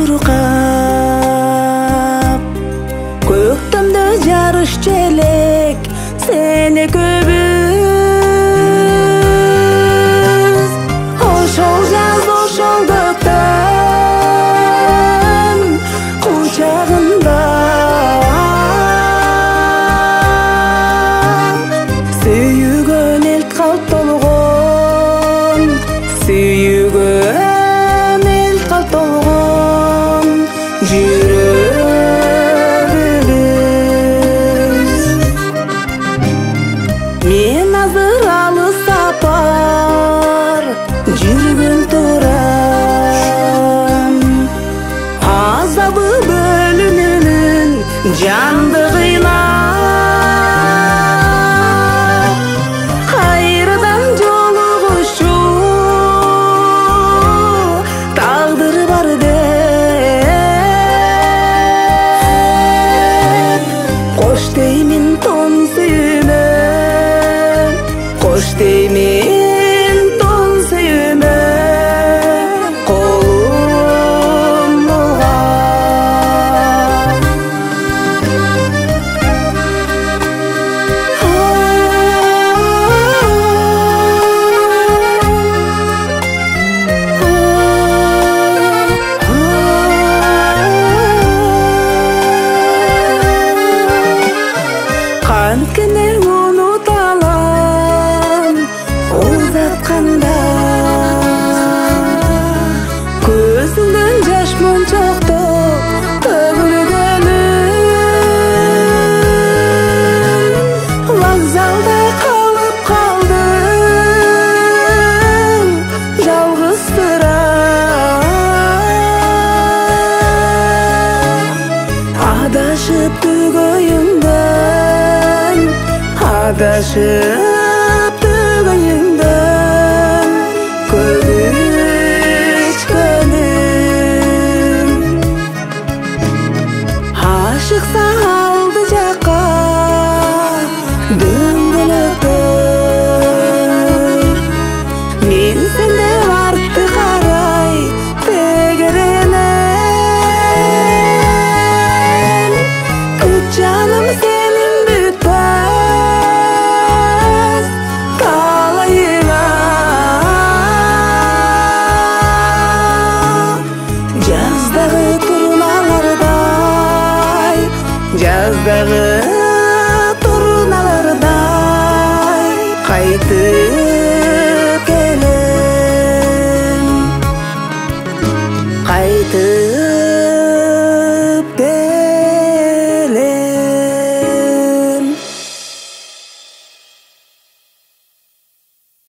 чуркап көктөмдө жарыш желек сени көбүз ошол жаз ошол көктөм кучагында сүйгөн эл калп толгон сүйгөн ел калп толгон жүрөгүбүз мен азыр алыс сапар жүргөн турам азабы бөлүнүүнүн жанды кыйнап кайрадан жолугушуу тагдыр бар деп кош деймин тон сүйүүмө кош деймин тон сүйүүмө колум булган канткене унуталам узатканда көзүңдөн жаш мончоктоп төгүлгөнүм вокзалда калып калдым жалгызсырап адашып түгөйүңдөн адашып түгөйүңдөн көп ичкөнүм ашыкса алды жакка дөңгөлөктөр мен сенде артты карай тегеренем күт жаным сенин бүтпөс талайыңа жаздагы турналардай жаздагы